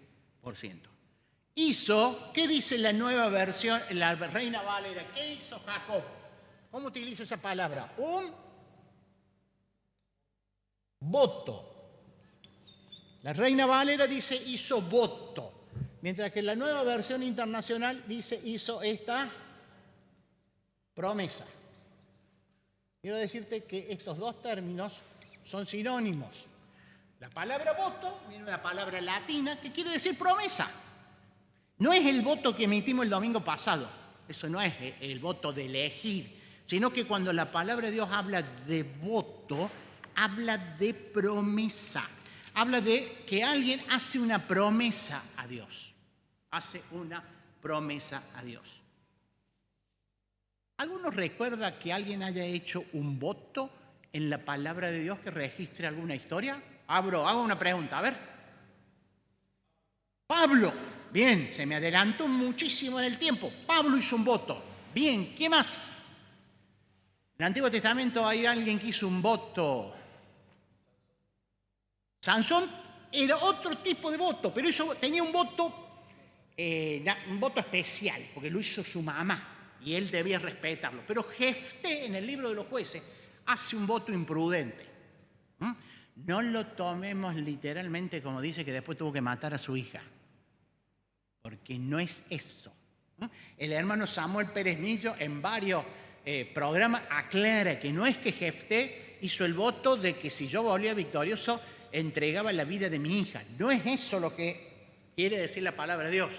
Hizo, ¿qué dice la nueva versión, la Reina Valera? ¿Qué hizo Jacob? ¿Cómo utiliza esa palabra? Un voto. La Reina Valera dice hizo voto, mientras que la nueva versión internacional dice hizo esta promesa. Quiero decirte que estos dos términos son sinónimos. La palabra voto viene de una palabra latina que quiere decir promesa. No es el voto que emitimos el domingo pasado, eso no es el voto de elegir, sino que cuando la palabra de Dios habla de voto, habla de promesa. Habla de que alguien hace una promesa a Dios. Hace una promesa a Dios. ¿Alguno recuerda que alguien haya hecho un voto en la palabra de Dios que registre alguna historia? Hago una pregunta, a ver. Pablo. Bien, se me adelantó muchísimo en el tiempo. Pablo hizo un voto. Bien, ¿qué más? En el Antiguo Testamento hay alguien que hizo un voto. Sansón era otro tipo de voto, pero tenía un voto especial, porque lo hizo su mamá y él debía respetarlo. Pero Jefté, en el libro de los jueces, hace un voto imprudente. No lo tomemos literalmente como dice que después tuvo que matar a su hija, porque no es eso. El hermano Samuel Pérez Millo en varios programas aclara que no es que Jefté hizo el voto de que si yo volvía victorioso entregaba la vida de mi hija. No es eso lo que quiere decir la palabra de Dios,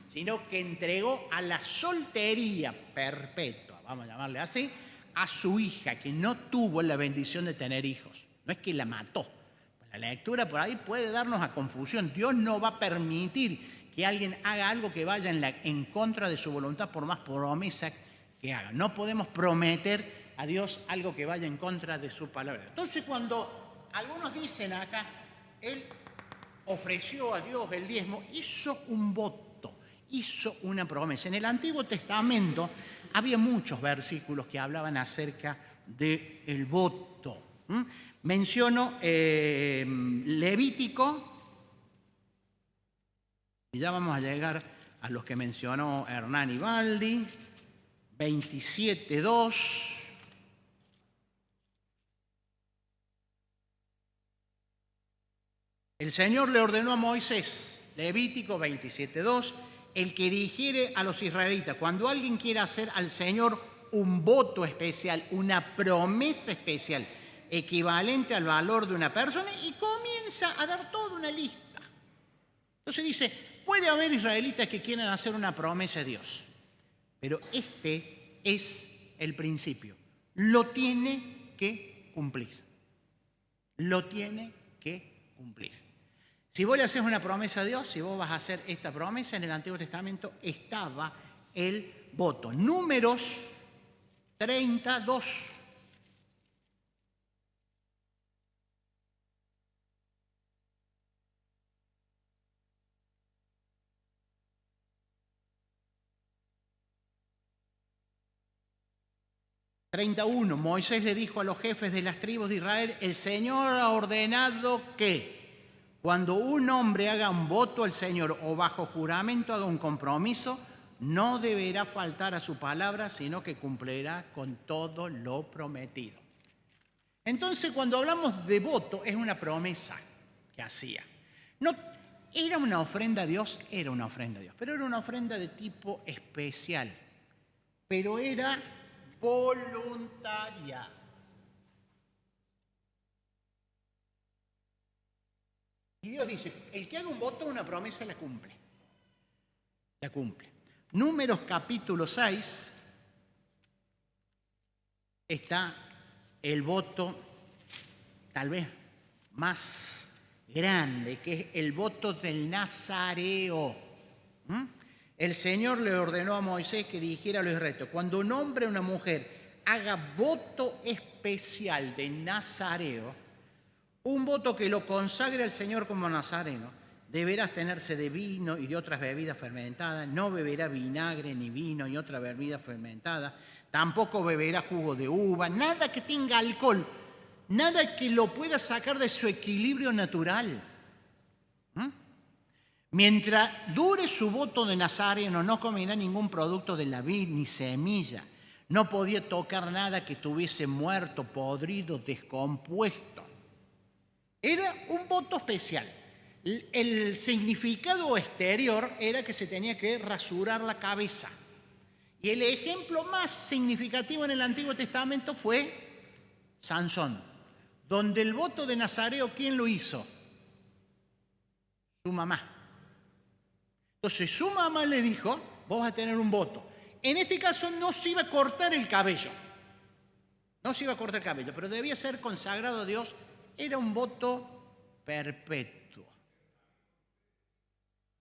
sino que entregó a la soltería perpetua, vamos a llamarle así, a su hija, que no tuvo la bendición de tener hijos. No es que la mató. La lectura por ahí puede darnos a confusión. Dios no va a permitir que alguien haga algo que vaya en contra de su voluntad, por más promesa que haga. No podemos prometer a Dios algo que vaya en contra de su palabra. Entonces, cuando algunos dicen acá, él ofreció a Dios el diezmo, hizo un voto, hizo una promesa. En el Antiguo Testamento había muchos versículos que hablaban acerca del voto. Menciono Levítico, y ya vamos a llegar a los que mencionó Hernán Ibaldi, 27:2. El Señor le ordenó a Moisés, Levítico 27:2, el que dijere a los israelitas, cuando alguien quiera hacer al Señor un voto especial, una promesa especial, equivalente al valor de una persona, y comienza a dar toda una lista. Entonces dice, puede haber israelitas que quieran hacer una promesa a Dios, pero este es el principio. Lo tiene que cumplir. Lo tiene que cumplir. Si vos le haces una promesa a Dios, si vos vas a hacer esta promesa, en el Antiguo Testamento estaba el voto. Números 32. Moisés le dijo a los jefes de las tribus de Israel, el Señor ha ordenado que cuando un hombre haga un voto al Señor o bajo juramento haga un compromiso, no deberá faltar a su palabra, sino que cumplirá con todo lo prometido. Entonces, cuando hablamos de voto, es una promesa que hacía. No, ¿era una ofrenda a Dios? Era una ofrenda a Dios, pero era una ofrenda de tipo especial. Pero era voluntaria. Y Dios dice, el que haga un voto, una promesa, la cumple. La cumple. Números capítulo 6 está el voto tal vez más grande, que es el voto del nazareo. El Señor le ordenó a Moisés que dijera a los israelitas, cuando un hombre o una mujer haga voto especial de nazareo, un voto que lo consagre al Señor como nazareno, deberá abstenerse de vino y de otras bebidas fermentadas, no beberá vinagre ni vino y otra bebida fermentada, tampoco beberá jugo de uva, nada que tenga alcohol, nada que lo pueda sacar de su equilibrio natural. Mientras dure su voto de nazareno, no comerá ningún producto de la vid ni semilla, no podía tocar nada que estuviese muerto, podrido, descompuesto. Era un voto especial. El significado exterior era que se tenía que rasurar la cabeza. Y el ejemplo más significativo en el Antiguo Testamento fue Sansón, donde el voto de nazareo, ¿quién lo hizo? Su mamá. Entonces su mamá le dijo, vos vas a tener un voto. En este caso no se iba a cortar el cabello. No se iba a cortar el cabello, pero debía ser consagrado a Dios. Era un voto perpetuo.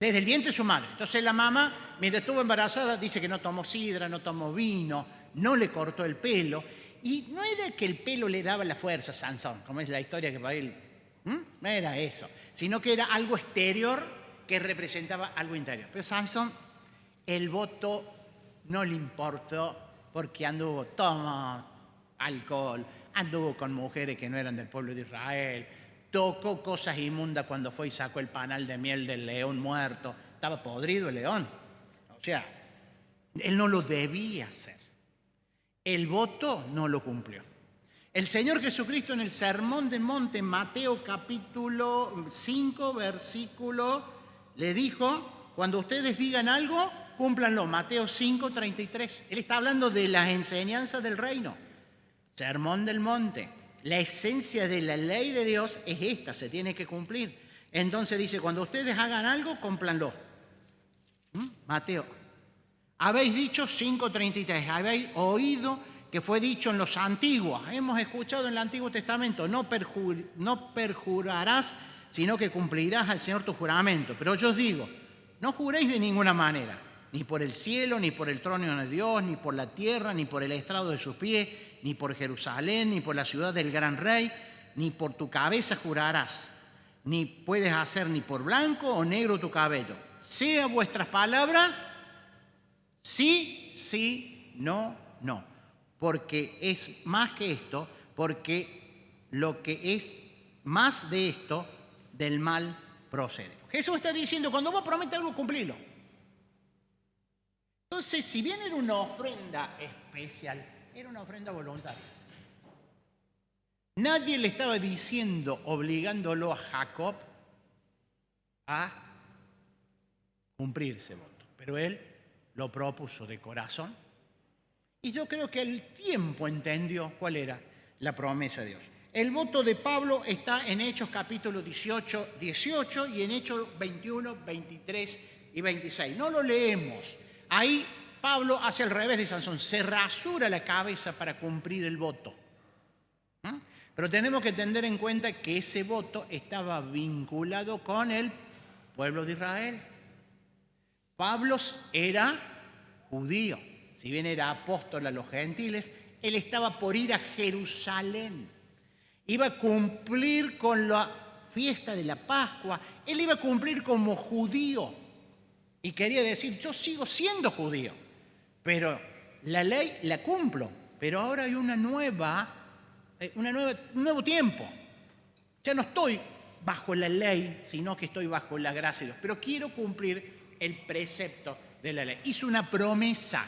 Desde el vientre de su madre. Entonces la mamá, mientras estuvo embarazada, dice que no tomó sidra, no tomó vino, no le cortó el pelo. Y no era que el pelo le daba la fuerza a Sansón, como es la historia que va a él. No era eso, sino que era algo exterior que representaba algo interior. Pero Sansón, el voto no le importó porque anduvo, tomó alcohol, anduvo con mujeres que no eran del pueblo de Israel, tocó cosas inmundas cuando fue y sacó el panal de miel del león muerto. Estaba podrido el león. O sea, él no lo debía hacer. El voto no lo cumplió. El Señor Jesucristo en el Sermón del Monte, Mateo capítulo 5, versículo, le dijo, cuando ustedes digan algo, cúmplanlo. Mateo 5, 33. Él está hablando de las enseñanzas del reino. Sermón del Monte. La esencia de la ley de Dios es esta, se tiene que cumplir. Entonces dice, cuando ustedes hagan algo, cúmplanlo. Mateo. Habéis dicho 5:33, habéis oído que fue dicho en los antiguos. Hemos escuchado en el Antiguo Testamento, no perjurarás, sino que cumplirás al Señor tu juramento. Pero yo os digo, no juréis de ninguna manera, ni por el cielo, ni por el trono de Dios, ni por la tierra, ni por el estrado de sus pies, ni por Jerusalén, ni por la ciudad del gran rey, ni por tu cabeza jurarás, ni puedes hacer ni por blanco o negro tu cabello. Sea vuestras palabras, sí, sí, no, no. Porque es más que esto, porque lo que es más de esto, del mal procede. Jesús está diciendo, cuando vos prometes algo, cumplilo. Entonces, si bien era una ofrenda especial, era una ofrenda voluntaria. Nadie le estaba diciendo, obligándolo a Jacob a cumplir ese voto, pero él lo propuso de corazón y yo creo que al tiempo entendió cuál era la promesa de Dios. El voto de Pablo está en Hechos capítulo 18 y en Hechos 21, 23 y 26. No lo leemos. Ahí Pablo hace al revés de Sansón, se rasura la cabeza para cumplir el voto. Pero tenemos que tener en cuenta que ese voto estaba vinculado con el pueblo de Israel. Pablo era judío, si bien era apóstol a los gentiles, él estaba por ir a Jerusalén. Iba a cumplir con la fiesta de la Pascua, él iba a cumplir como judío. Y quería decir, yo sigo siendo judío, pero la ley la cumplo, pero ahora hay un nuevo tiempo. Ya no estoy bajo la ley, sino que estoy bajo la gracia de Dios. Pero quiero cumplir el precepto de la ley. Hizo una promesa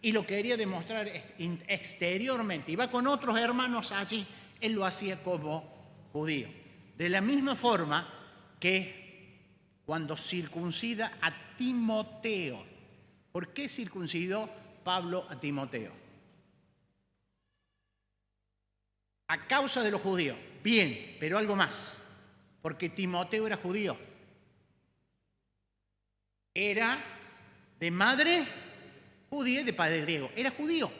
y lo quería demostrar exteriormente. Iba con otros hermanos allí, él lo hacía como judío. De la misma forma que cuando circuncida a Timoteo. ¿Por qué circuncidó Pablo a Timoteo? A causa de los judíos. Bien, pero algo más. Porque Timoteo era judío. Era de madre judía y de padre griego. Era judío.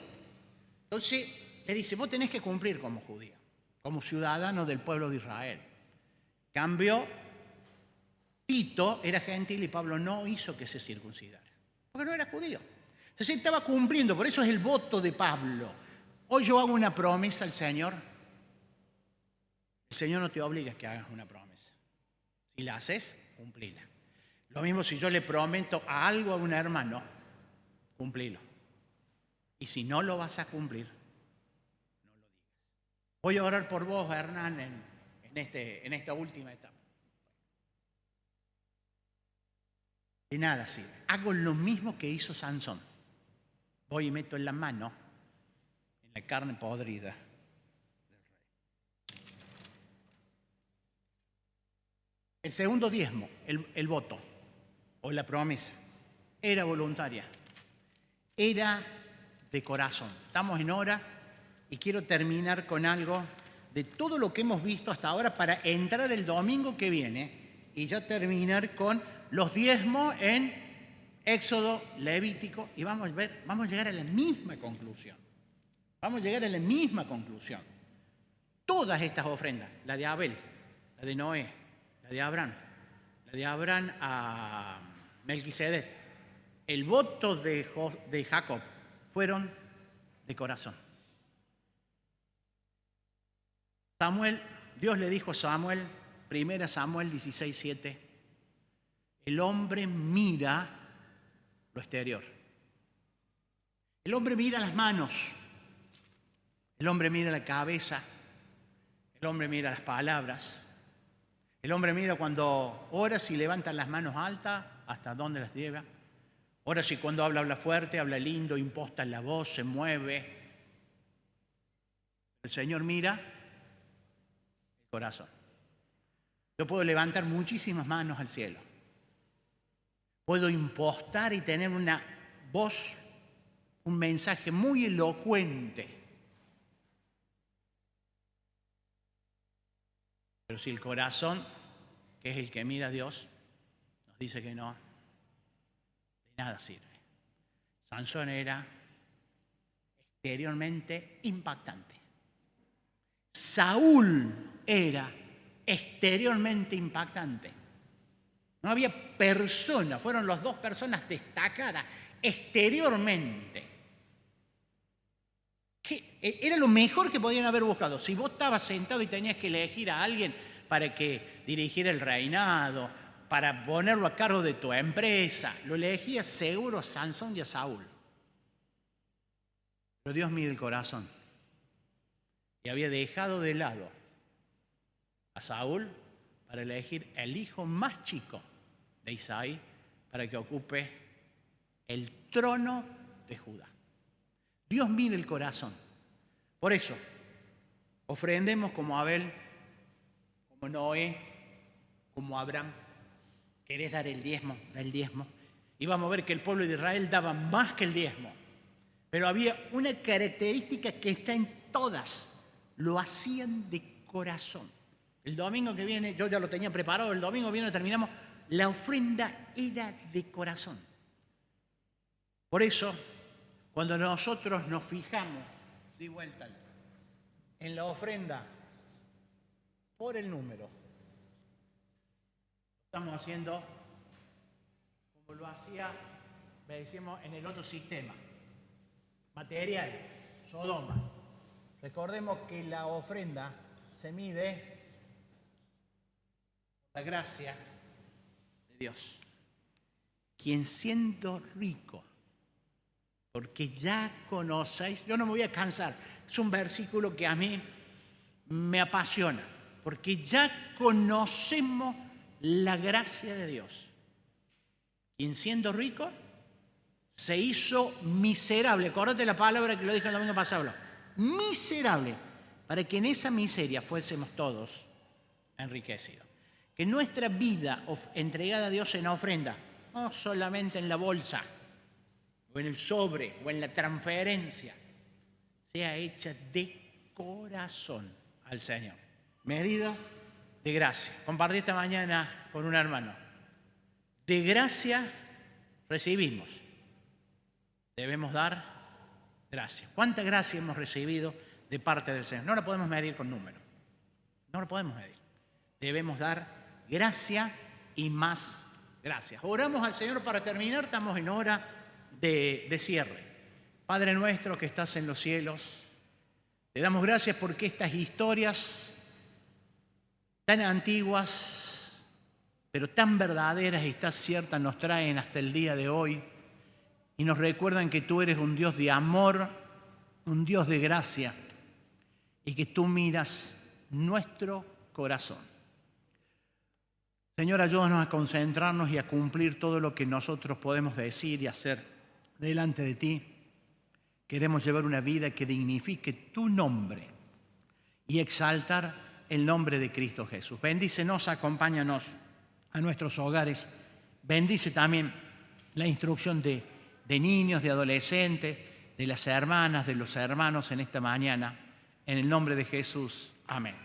Entonces le dice, vos tenés que cumplir como judío, como ciudadano del pueblo de Israel. Cambio, Tito era gentil y Pablo no hizo que se circuncidara, porque no era judío. Entonces estaba cumpliendo, por eso es el voto de Pablo. Hoy yo hago una promesa al Señor. El Señor no te obliga a que hagas una promesa. Si la haces, cumplila. Lo mismo si yo le prometo a algo a un hermano, cumplilo. Y si no lo vas a cumplir, no lo digas. Voy a orar por vos, Hernán, en esta última etapa. De nada sirve. Hago lo mismo que hizo Sansón. Voy y meto en la mano en la carne podrida del rey. El segundo diezmo, el voto o la promesa, era voluntaria. Era de corazón. Estamos en hora y quiero terminar con algo de todo lo que hemos visto hasta ahora para entrar el domingo que viene y ya terminar con los diezmos en Éxodo, Levítico, y vamos a llegar a la misma conclusión. Vamos a llegar a la misma conclusión. Todas estas ofrendas, la de Abel, la de Noé, la de Abraham a Melquisedec, el voto de Jacob, fueron de corazón. Dios le dijo a Samuel, 1 Samuel 16:7, el hombre mira lo exterior. El hombre mira las manos, el hombre mira la cabeza, el hombre mira las palabras, el hombre mira cuando ora si levanta las manos altas, hasta dónde las lleva. Ora si cuando habla fuerte, habla lindo, imposta la voz, se mueve. El Señor mira el corazón. Yo puedo levantar muchísimas manos al cielo. Puedo impostar y tener una voz, un mensaje muy elocuente. Pero si el corazón, que es el que mira a Dios, nos dice que no, de nada sirve. Sansón era exteriormente impactante. Saúl era exteriormente impactante. No había persona, fueron las dos personas destacadas exteriormente. Era lo mejor que podían haber buscado. Si vos estabas sentado y tenías que elegir a alguien para que dirigiera el reinado, para ponerlo a cargo de tu empresa, lo elegías seguro a Sansón y a Saúl. Pero Dios mide el corazón. Y había dejado de lado a Saúl para elegir el hijo más chico de Isaí para que ocupe el trono de Judá. Dios mira el corazón. Por eso, ofrendemos como Abel, como Noé, como Abraham. ¿Querés dar el diezmo? Da el diezmo. Y vamos a ver que el pueblo de Israel daba más que el diezmo. Pero había una característica que está en todas. Lo hacían de corazón. El domingo que viene, yo ya lo tenía preparado, el domingo viene terminamos, la ofrenda era de corazón. Por eso, cuando nosotros nos fijamos, di vuelta, en la ofrenda por el número, estamos haciendo como lo hacía, decimos, en el otro sistema, material, Sodoma. Recordemos que la ofrenda se mide por la gracia de Dios, quien siendo rico, porque ya conocéis, yo no me voy a cansar, es un versículo que a mí me apasiona. porque ya conocemos la gracia de Dios. Quien siendo rico se hizo miserable. Acuérdate la palabra que lo dije el domingo pasado. Miserable, para que en esa miseria fuésemos todos enriquecidos. Que nuestra vida entregada a Dios en ofrenda, no solamente en la bolsa, o en el sobre, o en la transferencia, sea hecha de corazón al Señor. Medida de gracia. Compartí esta mañana con un hermano. De gracia recibimos. Debemos dar gracia. ¿Cuánta gracia hemos recibido de parte del Señor? No la podemos medir con números. No la podemos medir. Debemos dar gracia y más gracias. Oramos al Señor para terminar. Estamos en hora de cierre. Padre nuestro que estás en los cielos, te damos gracias porque estas historias tan antiguas, pero tan verdaderas y tan ciertas nos traen hasta el día de hoy y nos recuerdan que tú eres un Dios de amor, un Dios de gracia y que tú miras nuestro corazón. Señor, ayúdanos a concentrarnos y a cumplir todo lo que nosotros podemos decir y hacer delante de ti. Queremos llevar una vida que dignifique tu nombre y exaltar el nombre de Cristo Jesús. Bendícenos, acompáñanos a nuestros hogares. Bendice también la instrucción de niños, de adolescentes, de las hermanas, de los hermanos en esta mañana. En el nombre de Jesús. Amén.